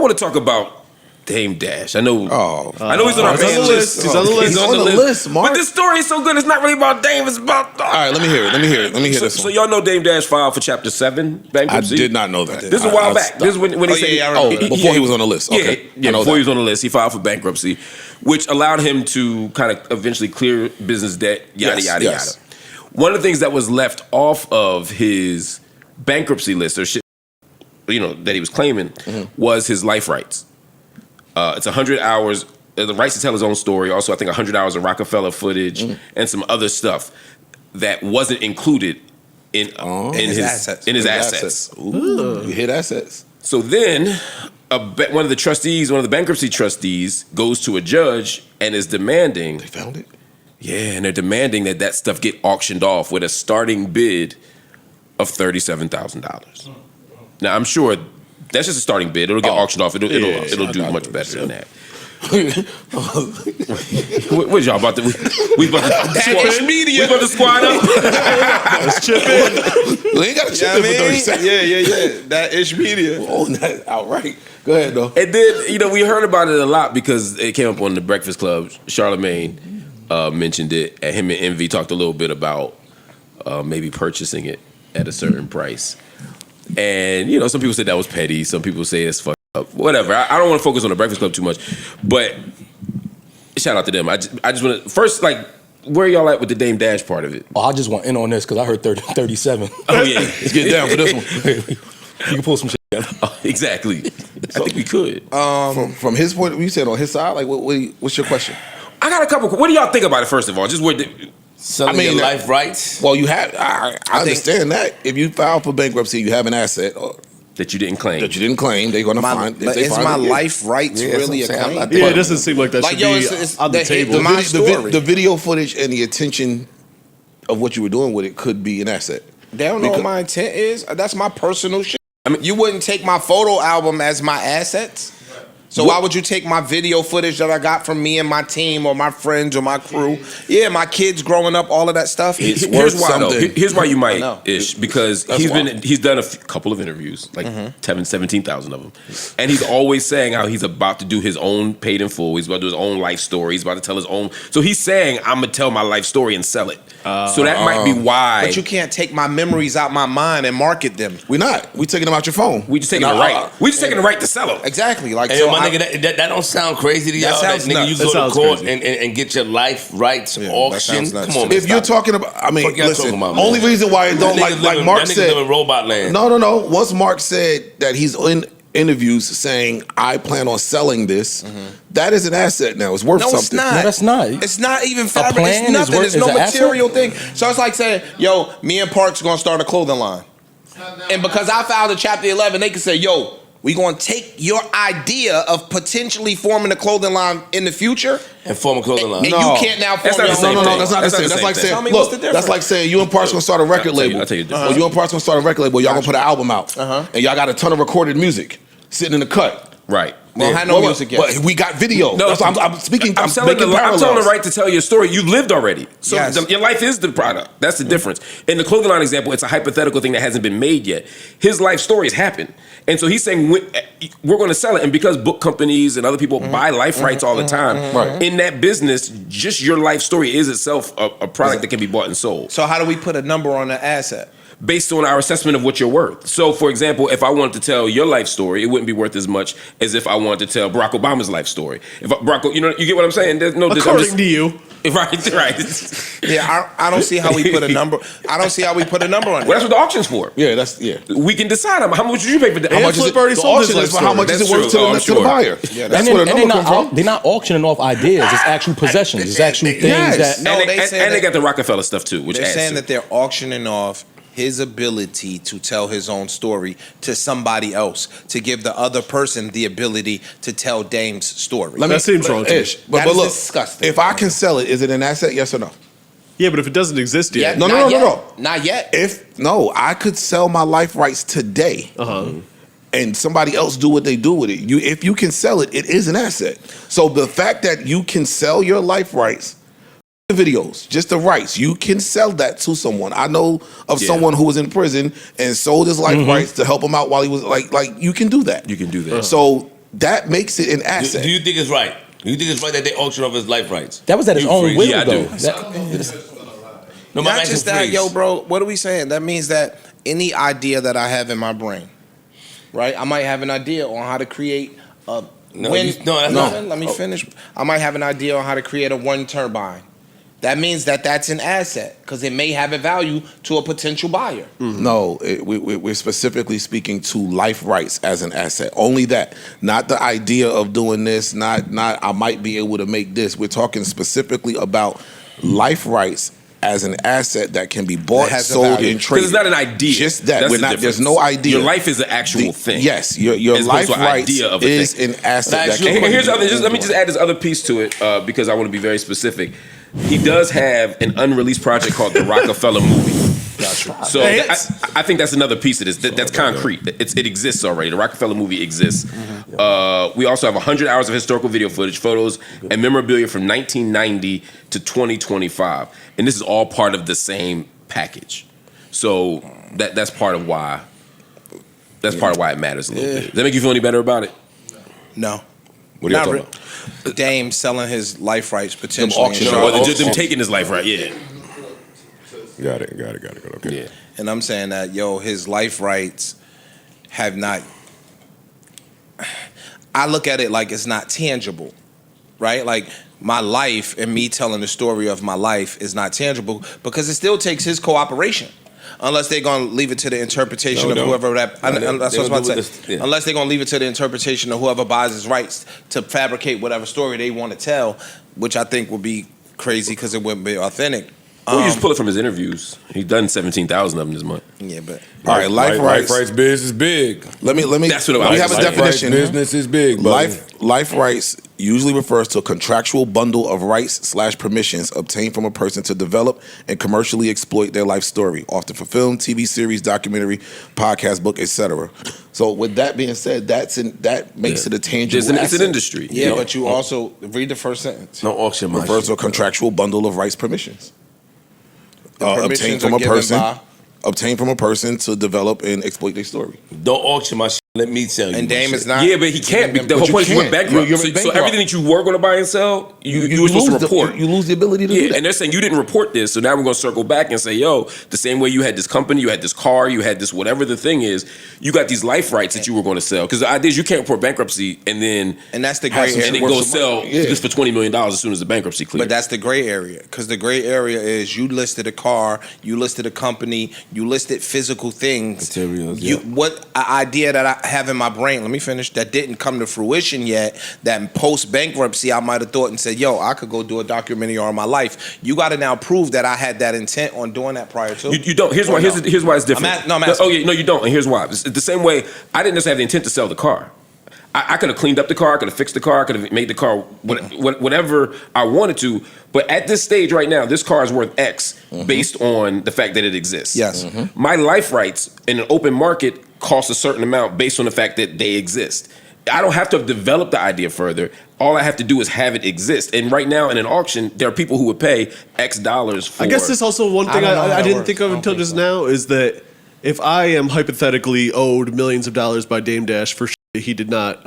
want to talk about Dame Dash. I know. I know he's on our list. He's on the list. He's on the list, Mark. But this story is so good. It's not really about Dame. It's about. All right, let me hear it. Let me hear this. So y'all know Dame Dash filed for Chapter 7 bankruptcy. I did not know that. This is a while back. This is when he said. Before he was on the list. Okay. Yeah, before he was on the list, he filed for bankruptcy, which allowed him to kind of eventually clear business debt. Yada yada. One of the things that was left off of his bankruptcy list or shit, that he was claiming was his life rights. It's 100 hours, the rights to tell his own story. Also, I think 100 hours of Rockefeller footage and some other stuff that wasn't included in his assets. Ooh, you hit assets. So then, one of the bankruptcy trustees, goes to a judge and is demanding. They found it. Yeah, and they're demanding that stuff get auctioned off with a starting bid of $37,000. Now, I'm sure that's just a starting bid. It'll get auctioned off. It'll do much better than that. What y'all about to? We about to squat. We about to squat up. Let's chip in. We ain't got to chip in for 30 seconds. Yeah. That Ish Media. Oh, that outright. Go ahead, though. And then we heard about it a lot because it came up on the Breakfast Club. Charlamagne mentioned it, and him and Envy talked a little bit about maybe purchasing it at a certain price. And some people said that was petty. Some people say it's fucked up. Whatever. I don't want to focus on the Breakfast Club too much, but shout out to them. I just want to first where y'all at with the Dame Dash part of it? Oh, I just want in on this because I heard 37. Oh yeah, let's get down for this one. You can pull some shit down. Oh, exactly. I think we could. From his point, you said on his side. What's your question? I got a couple. What do y'all think about it? First of all, just where. Selling your life rights. Well, you have. I understand that if you file for bankruptcy, you have an asset that you didn't claim. They're going to find. But is my life rights really a claim? Yeah, it doesn't seem like that should be on the table. The video footage and the attention of what you were doing with it could be an asset. They don't know what my intent is. That's my personal shit. I mean, you wouldn't take my photo album as my assets. So why would you take my video footage that I got from me and my team or my friends or my crew? Yeah, my kids growing up, all of that stuff. Here's why you might, Ish, because he's done a couple of interviews, like 17,000 of them, and he's always saying how he's about to do his own paid in full. He's about to do his own life story. He's about to tell his own. So he's saying, "I'm gonna tell my life story and sell it." So that might be why. But you can't take my memories out my mind and market them. We're not. We taking them out your phone. We just taking the right. We just taking the right to sell them. Exactly. Like hey, my nigga, that don't sound crazy to y'all. That nigga, you go to court and get your life rights auctioned. Come on, if you're talking about, listen. Only reason why it don't like Mark said. Live in robot land. No. Once Mark said that he's in interviews saying I plan on selling this, that is an asset now. It's worth something. It's not. No, that's not. It's not even fabric. It's nothing. There's no material thing. So it's like saying, yo, me and Park's gonna start a clothing line. And because I filed a Chapter 11, they can say, yo, we gonna take your idea of potentially forming a clothing line in the future and form a clothing line. And you can't now form your own. No, that's not the same. That's like saying, look, that's like saying you and Park's gonna start a record label. I'll tell you Or you and Park's gonna start a record label. Y'all gonna put an album out, and y'all got a ton of recorded music sitting in the cut. Right. Well, I know music yet. But we got video. No, I'm speaking. I'm telling the right to tell your story. You've lived already. So your life is the product. That's the difference. In the clothing line example, it's a hypothetical thing that hasn't been made yet. His life story has happened. And so he's saying we're going to sell it. And because book companies and other people buy life rights all the time, in that business, just your life story is itself a product that can be bought and sold. So how do we put a number on the asset? Based on our assessment of what you're worth. So, for example, if I wanted to tell your life story, it wouldn't be worth as much as if I wanted to tell Barack Obama's life story. If you get what I'm saying? There's no according to you. Right. Yeah, I don't see how we put a number. I don't see how we put a number on it. Well, that's what the auction's for. Yeah, We can decide how much would you pay for that. How much is it? The auction is for how much is it worth to the buyer. Yeah, that's where the number comes from. They're not auctioning off ideas. It's actual possessions. It's actual things that. And they got the Rockefeller stuff too, which they're saying that they're auctioning off his ability to tell his own story to somebody else, to give the other person the ability to tell Dame's story. That seems wrong to me. But look, disgusting. If I can sell it, is it an asset? Yes or no? Yeah, but if it doesn't exist yet. No. Not yet. I could sell my life rights today. And somebody else do what they do with it. If you can sell it, it is an asset. So the fact that you can sell your life rights, the videos, just the rights, you can sell that to someone. I know of someone who was in prison and sold his life rights to help him out while he was like you can do that. You can do that. So that makes it an asset. Do you think it's right? Do you think it's right that they auction off his life rights? That was at his own will, yeah, though. No, not just that, yo, bro. What are we saying? That means that any idea that I have in my brain, right? I might have an idea on how to create a wind. Let me finish. I might have an idea on how to create a wind turbine. That means that that's an asset because it may have a value to a potential buyer. Mm-hmm. No, we're specifically speaking to life rights as an asset. Only that, not the idea of doing this. Not I might be able to make this. We're talking specifically about life rights as an asset that can be bought, sold, and traded. Because it's not an idea. Just that. There's no idea. Your life is an actual thing. Yes, your life rights is an asset. Let me just add this other piece to it because I want to be very specific. He does have an unreleased project called the Rockefeller Movie. So I think that's another piece of this. That's concrete. It exists already. The Rockefeller Movie exists. We also have 100 hours of historical video footage, photos, and memorabilia from 1990 to 2025. And this is all part of the same package. So that's part of why. That's part of why it matters a little bit. Does that make you feel any better about it? No. What are you talking about? Dame selling his life rights potentially. Them taking his life right. Yeah. Got it. Okay. Yeah. And I'm saying that, his life rights have not. I look at it like it's not tangible, right? Like my life and me telling the story of my life is not tangible because it still takes his cooperation. Unless they're gonna leave it to the interpretation of whoever that. That's what I was about to say. Yeah. Unless they're gonna leave it to the interpretation of whoever buys his rights to fabricate whatever story they want to tell, which I think would be crazy because it wouldn't be authentic. Well, you just pull it from his interviews. He's done 17,000 of them this month. Yeah, but all right, life rights business is big. Let me. That's what we have a definition. Business is big. Life rights usually refers to a contractual bundle of rights/permissions obtained from a person to develop and commercially exploit their life story, often for film, TV series, documentary, podcast, book, etc. So, with that being said, that makes it a tangible asset. It's an industry. Yeah, but you also read the first sentence. No auction refers to a contractual bundle of rights permissions. Obtained from a person to develop and exploit their story. Don't auction my shit. Let me tell you. And Dame is not. Yeah, but he can't. The whole point is you went bankrupt. So everything that you were going to buy and sell, you were supposed to report. You lose the ability to do that. And they're saying you didn't report this, so now we're going to circle back and say, yo, the same way you had this company, you had this car, you had this whatever the thing is, you got these life rights that you were going to sell. Because the idea is you can't report bankruptcy and then that's the gray area. And then go sell just for $20 million as soon as the bankruptcy clears. But that's the gray area. Because the gray area is you listed a car, you listed a company, you listed physical things. Materials, what idea that I have in my brain, let me finish, that didn't come to fruition yet, that post bankruptcy I might have thought and said, yo, I could go do a documentary on my life. You got to now prove that I had that intent on doing that prior to. You don't. Here's why it's different. I'm asking. Oh yeah, no, you don't. And here's why. It's the same way I didn't necessarily have the intent to sell the car. I could have cleaned up the car, I could have fixed the car, I could have made the car whatever I wanted to. But at this stage right now, this car is worth X based on the fact that it exists. Yes. My life rights in an open market cost a certain amount based on the fact that they exist. I don't have to have developed the idea further. All I have to do is have it exist. And right now in an auction, there are people who would pay X dollars for. I guess there's also one thing I didn't think of until just now is that if I am hypothetically owed millions of dollars by Dame Dash for shit he did not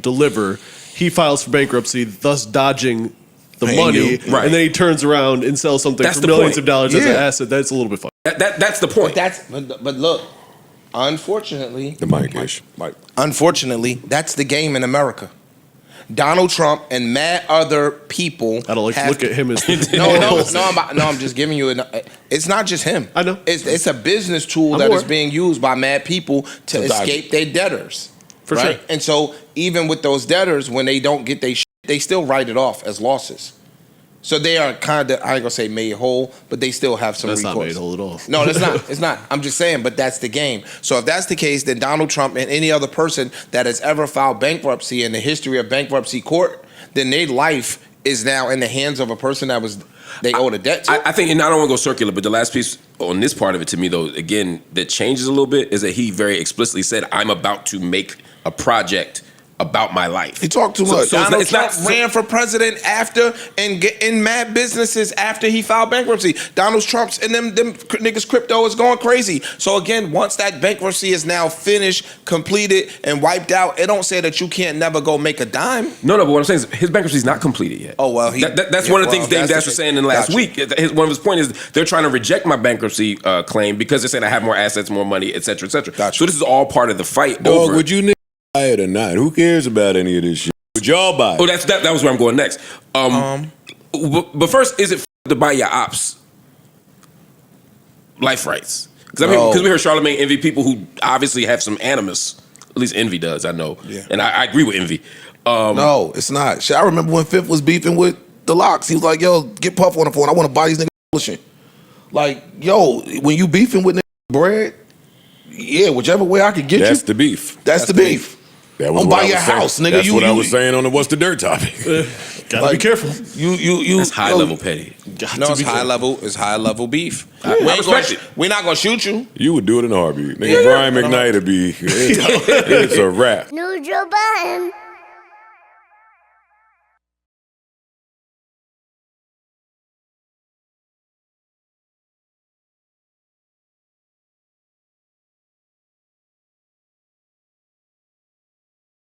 deliver, he files for bankruptcy, thus dodging the money, right. And then he turns around and sells something for millions of dollars as an asset. That's a little bit fun. That's the point. But look, unfortunately, the mic issue. Unfortunately, that's the game in America. Donald Trump and mad other people. I don't like to look at him as I'm just giving you it's not just him. I know. It's a business tool that is being used by mad people to escape their debtors. For sure. And so even with those debtors, when they don't get their shit, they still write it off as losses. So they are kind of, I ain't gonna say made whole, but they still have some recourse. That's not made whole at all. No, that's not. It's not. I'm just saying, but that's the game. So if that's the case, then Donald Trump and any other person that has ever filed bankruptcy in the history of bankruptcy court, then their life is now in the hands of a person that they owed a debt to. I think, and I don't want to go circular, but the last piece on this part of it to me, though, again, that changes a little bit is that he very explicitly said, I'm about to make a project about my life. He talked too much. So Donald Trump ran for president after and get in mad businesses after he filed bankruptcy. Donald Trump's and them niggas crypto is going crazy. So again, once that bankruptcy is now finished, completed, and wiped out, it don't say that you can't never go make a dime. No, but what I'm saying is his bankruptcy is not completed yet. Oh well, that's one of the things Dame Dash was saying in last week. One of his points is they're trying to reject my bankruptcy claim because they're saying I have more assets, more money, et cetera, et cetera. So this is all part of the fight. Dog, over would you niggas buy it or not? Who cares about any of this shit? Would y'all buy it? Oh, that was where I'm going next. But first, is it to buy your ops life rights? Because we heard Charlamagne envy people who obviously have some animus. At least Envy does, I know. Yeah. And I agree with Envy. No, it's not. Shit, I remember when Fifth was beefing with the Locks. He was like, yo, get Puff on the phone. I want to buy these niggas bullshit. Like, yo, when you beefing with niggas bread, yeah, whichever way I could get That's the beef. That's the beef. That was I'm what buy I your was saying. house, nigga. That's what I was saying on the What's the Dirt topic. Gotta be careful. You That's high level petty. No, it's high level. It's high level beef. We're not gonna shoot you. You would do it in a heartbeat. Nigga, Brian McKnight would be. It's a wrap. New Joe Budden.